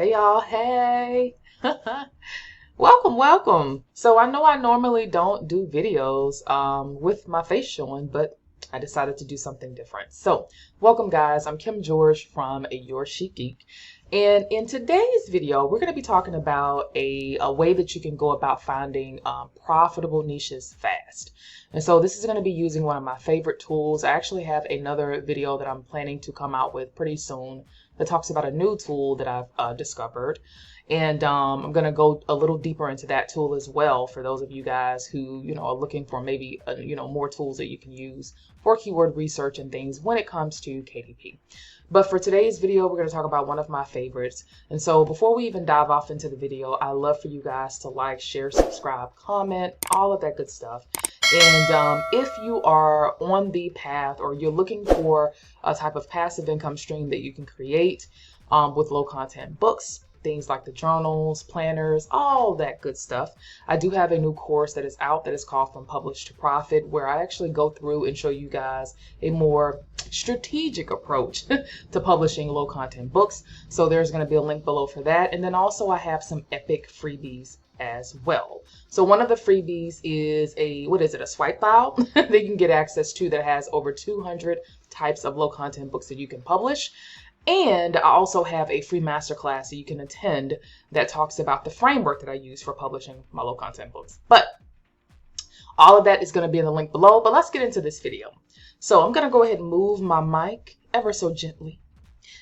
Hey y'all, hey. Welcome. So I know I normally don't do videos with my face showing, but I decided to do something different. So welcome guys, I'm Kim George from Your Chic Geek. And in today's video, we're going to be talking about a way that you can go about finding profitable niches fast. And so this is going to be using one of my favorite tools. I actually have another video that I'm planning to come out with pretty soon that talks about a new tool that I've discovered. And I'm going to go a little deeper into that tool as well for those of you guys who, are looking for maybe, more tools that you can use for keyword research and things when it comes to KDP. But for today's video, we're going to talk about one of my favorites. And so before we even dive off into the video, I love for you guys to like, share, subscribe, comment, all of that good stuff. And if you are on the path or you're looking for a type of passive income stream that you can create with low content books, things like the journals, planners, all that good stuff, I do have a new course that is out that is called From Publish to Profit, where I actually go through and show you guys a more strategic approach to publishing low content books. So there's going to be a link below for that. And then also I have some epic freebies as well. So one of the freebies is a swipe file that you can get access to that has over 200 types of low content books that you can publish. And I also have a free masterclass that you can attend that talks about the framework that I use for publishing my low content books. But all of that is going to be in the link below. But let's get into this video. So I'm going to go ahead and move my mic ever so gently.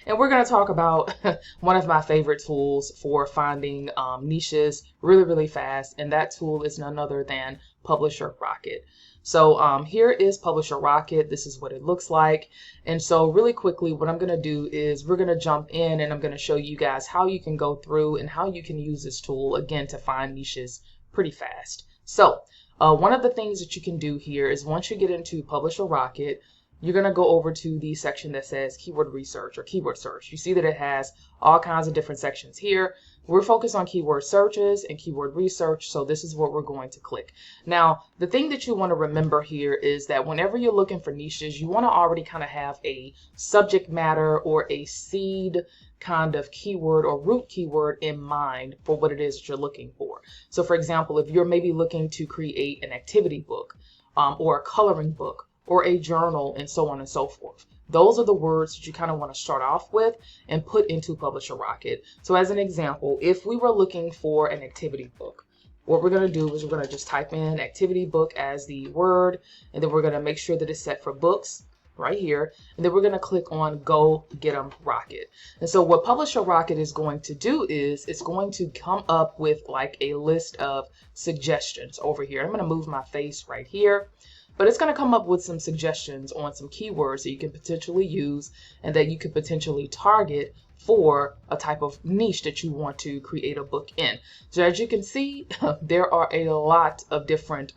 And we're going to talk about one of my favorite tools for finding niches really fast. And that tool is none other than Publisher Rocket. So here is Publisher Rocket. This is what it looks like. And so really quickly, what I'm going to do is we're going to jump in and I'm going to show you guys how you can go through and how you can use this tool, again, to find niches pretty fast. So one of the things that you can do here is once you get into Publisher Rocket, you're going to go over to the section that says keyword research or keyword search. You see that it has all kinds of different sections here. We're focused on keyword searches and keyword research, so this is what we're going to click. Now, the thing that you want to remember here is that whenever you're looking for niches, you want to already kind of have a subject matter or a seed kind of keyword or root keyword in mind for what it is that you're looking for. So for example, if you're maybe looking to create an activity book or a coloring book, or a journal, and so on and so forth. Those are the words that you kind of want to start off with and put into Publisher Rocket. So as an example, if we were looking for an activity book, what we're going to do is we're going to just type in activity book as the word, and then we're going to make sure that it's set for books right here, and then we're going to click on Go Get 'em Rocket. And so what Publisher Rocket is going to do is it's going to come up with like a list of suggestions over here. I'm going to move my face right here. But it's going to come up with some suggestions on some keywords that you can potentially use and that you could potentially target for a type of niche that you want to create a book in. So as you can see, there are a lot of different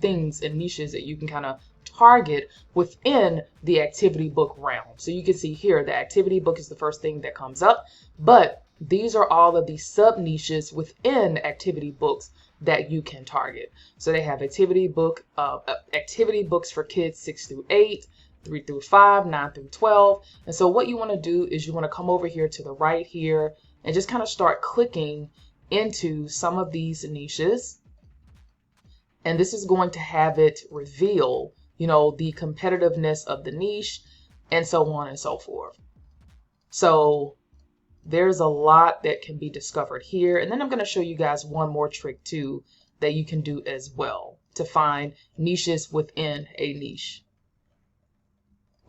things and niches that you can kind of target within the activity book realm. So you can see here, the activity book is the first thing that comes up, but these are all of the sub niches within activity books that you can target. So they have activity books for kids 6 through 8, 3 through 5, 9 through 12. And so what you want to do is you want to come over here to the right here and just kind of start clicking into some of these niches. And this is going to have it reveal, the competitiveness of the niche and so on and so forth. So there's a lot that can be discovered here. And then I'm going to show you guys one more trick too that you can do as well to find niches within a niche.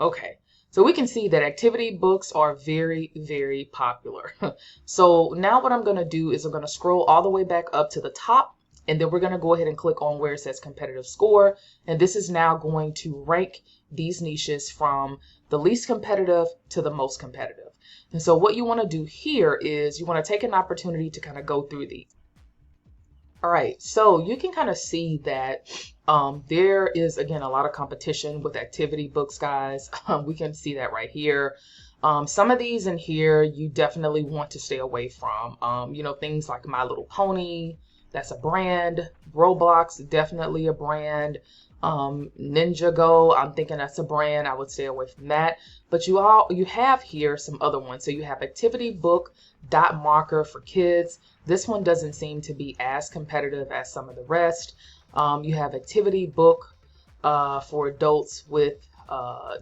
Okay, so we can see that activity books are very popular. So now what I'm going to do is I'm going to scroll all the way back up to the top, and then we're going to go ahead and click on where it says competitive score. And this is now going to rank these niches from the least competitive to the most competitive. And so what you want to do here is you want to take an opportunity to kind of go through these. All right, so you can kind of see that there is, again, a lot of competition with activity books, guys. We can see that right here. Some of these in here you definitely want to stay away from. Things like My Little Pony, that's a brand. Roblox, definitely a brand. Ninjago, I'm thinking that's a brand. I would stay away from that. But you have here some other ones. So you have activity book dot marker for kids. This one doesn't seem to be as competitive as some of the rest. You have activity book for adults with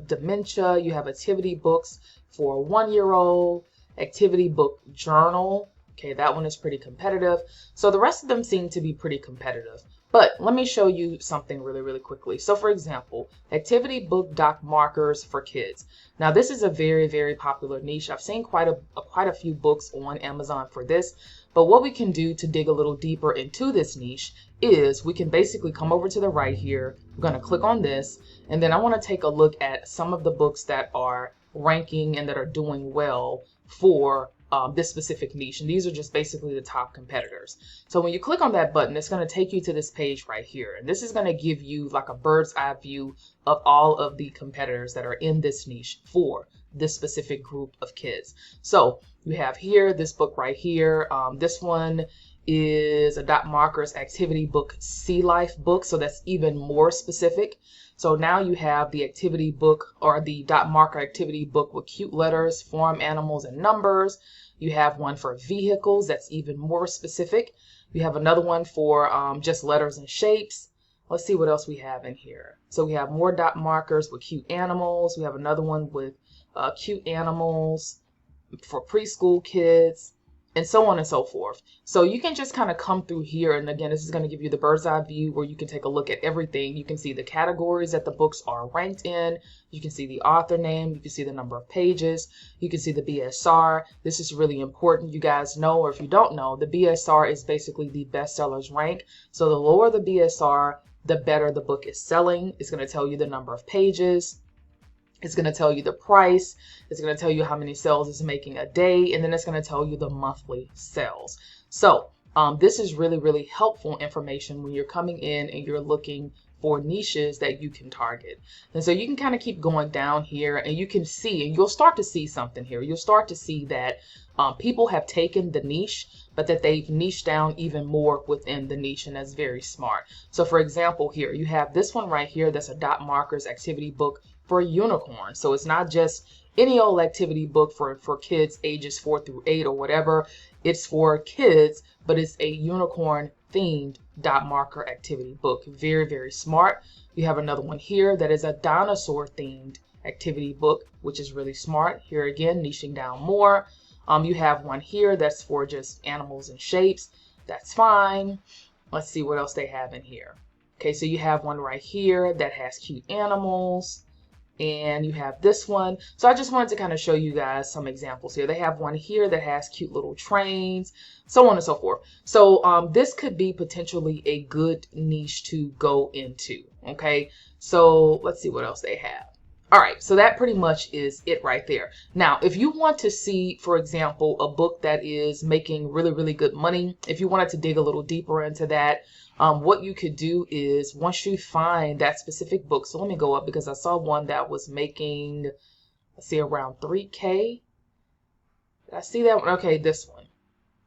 dementia. You have activity books for a 1-year-old, activity book journal. Okay, that one is pretty competitive. So the rest of them seem to be pretty competitive. But let me show you something really, really quickly. So for example, activity book doc markers for kids. Now this is a very, very popular niche. I've seen quite a few books on Amazon for this. But what we can do to dig a little deeper into this niche is we can basically come over to the right here. We're going to click on this, and then I want to take a look at some of the books that are ranking and that are doing well for this specific niche. And these are just basically the top competitors. So when you click on that button, it's going to take you to this page right here. And this is going to give you like a bird's eye view of all of the competitors that are in this niche for this specific group of kids. So you have here this book right here. This one is a dot markers activity book Sea Life book. So that's even more specific. So now you have the activity book or the dot marker activity book with cute letters, farm animals, and numbers. You have one for vehicles that's even more specific. You have another one for just letters and shapes. Let's see what else we have in here. So we have more dot markers with cute animals. We have another one with cute animals for preschool kids, and so on and so forth. So you can just kind of come through here, and again, this is going to give you the bird's eye view where you can take a look at everything. You can see the categories that the books are ranked in. You can see the author name. You can see the number of pages. You can see the BSR. This is really important. You guys know, or if you don't know, the BSR is basically the bestsellers rank. So the lower the BSR, the better the book is selling. It's going to tell you the number of pages. It's going to tell you the price. It's going to tell you how many sales it's making a day. And then it's going to tell you the monthly sales. So this is really, really helpful information when you're coming in and you're looking for niches that you can target. And so you can kind of keep going down here, and you can see, and you'll start to see something here. You'll start to see that people have taken the niche, but that they've niched down even more within the niche, and that's very smart. So for example, here you have this one right here. That's a dot markers activity book for unicorn. So it's not just any old activity book for kids ages 4 through 8 or whatever. It's for kids, but it's a unicorn themed dot marker activity book. Very, very smart. You have another one here that is a dinosaur themed activity book, which is really smart. Here again, niching down more. You have one here that's for just animals and shapes. That's fine. Let's see what else they have in here. Okay, so you have one right here that has cute animals. And you have this one. So I just wanted to kind of show you guys some examples here. They have one here that has cute little trains, so on and so forth. So this could be potentially a good niche to go into. Okay, so let's see what else they have. All right, so that pretty much is it right there. Now, if you want to see, for example, a book that is making really, really good money, if you wanted to dig a little deeper into that, what you could do is once you find that specific book, so let me go up because I saw one that was making, let's see, around 3K. Did I see that one? Okay, this one.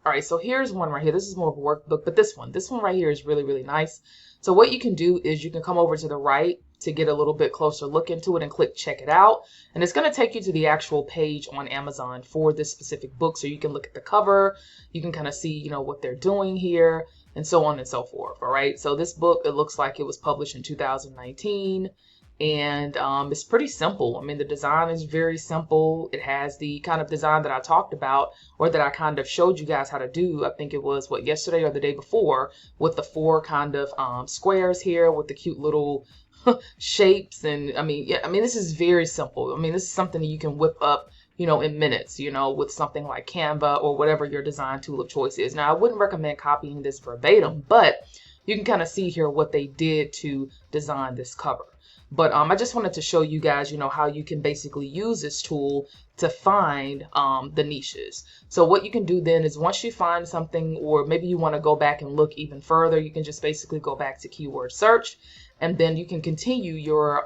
All right, so here's one right here. This is more of a workbook, but this one right here is really, really nice. So what you can do is you can come over to the right to get a little bit closer look into it and click check it out. And it's going to take you to the actual page on Amazon for this specific book. So you can look at the cover. You can kind of see, you know, what they're doing here and so on and so forth. All right. So this book, it looks like it was published in 2019. And it's pretty simple. I mean, the design is very simple. It has the kind of design that I talked about, or that I kind of showed you guys how to do. I think it was yesterday or the day before, with the 4 kind of squares here with the cute little shapes. And I mean, yeah, I mean, this is very simple. I mean, this is something that you can whip up, you know, in minutes, you know, with something like Canva or whatever your design tool of choice is. Now, I wouldn't recommend copying this verbatim, but you can kind of see here what they did to design this cover. But I just wanted to show you guys, you know, how you can basically use this tool to find the niches. So what you can do then is once you find something, or maybe you want to go back and look even further, you can just basically go back to keyword search, and then you can continue your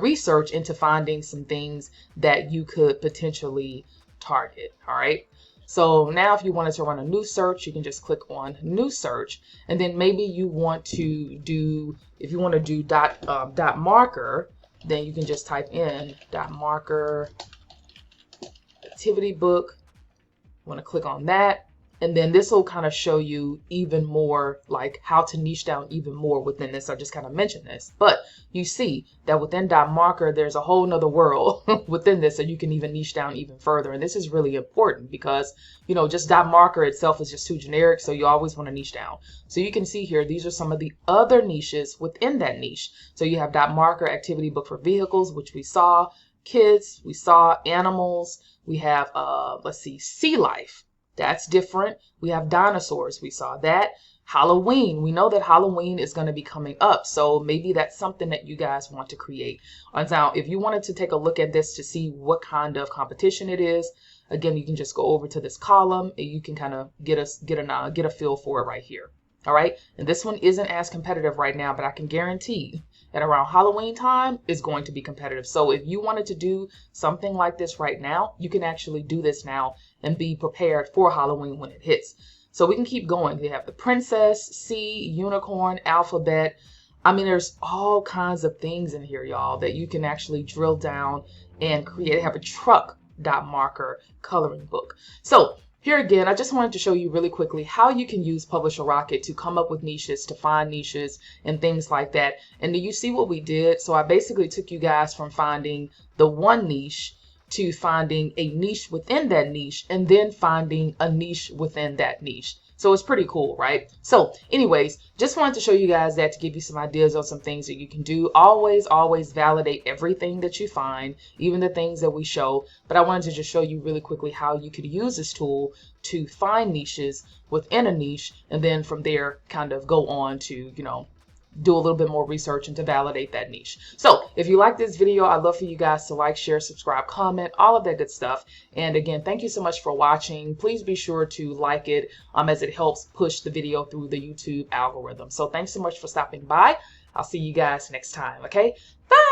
research into finding some things that you could potentially target. All right. So now if you wanted to run a new search, you can just click on new search. And then maybe you want to do, if you want to do dot marker, then you can just type in dot marker activity book. Want to click on that, and then this will kind of show you even more like how to niche down even more within this. I just kind of mentioned this, but you see that within dot marker there's a whole nother world within this, so you can even niche down even further. And this is really important because, you know, just dot marker itself is just too generic, so you always want to niche down. So you can see here, these are some of the other niches within that niche. So you have dot marker activity book for vehicles, which we saw, kids, we saw animals, we have let's see, sea life, that's different. We have dinosaurs, we saw that. Halloween, we know that Halloween is going to be coming up, so maybe that's something that you guys want to create. Now if you wanted to take a look at this to see what kind of competition it is, again, you can just go over to this column and you can kind of get a feel for it right here. All right, and this one isn't as competitive right now, but I can guarantee that around Halloween time is going to be competitive. So if you wanted to do something like this right now, you can actually do this now and be prepared for Halloween when it hits. So we can keep going. We have the princess, sea, unicorn, alphabet. I mean, there's all kinds of things in here, y'all, that you can actually drill down and create. Have a truck dot marker coloring book. So here again, I just wanted to show you really quickly how you can use Publisher Rocket to come up with niches, to find niches and things like that. And do you see what we did? So I basically took you guys from finding the one niche to finding a niche within that niche, and then finding a niche within that niche. So it's pretty cool, right? So anyways, just wanted to show you guys that to give you some ideas on some things that you can do. Always validate everything that you find, even the things that we show. But I wanted to just show you really quickly how you could use this tool to find niches within a niche, and then from there kind of go on to, you know, do a little bit more research and to validate that niche. So if you like this video, I'd love for you guys to like, share, subscribe, comment, all of that good stuff. And again, thank you so much for watching. Please be sure to like it as it helps push the video through the YouTube algorithm. So thanks so much for stopping by. I'll see you guys next time. Okay, bye.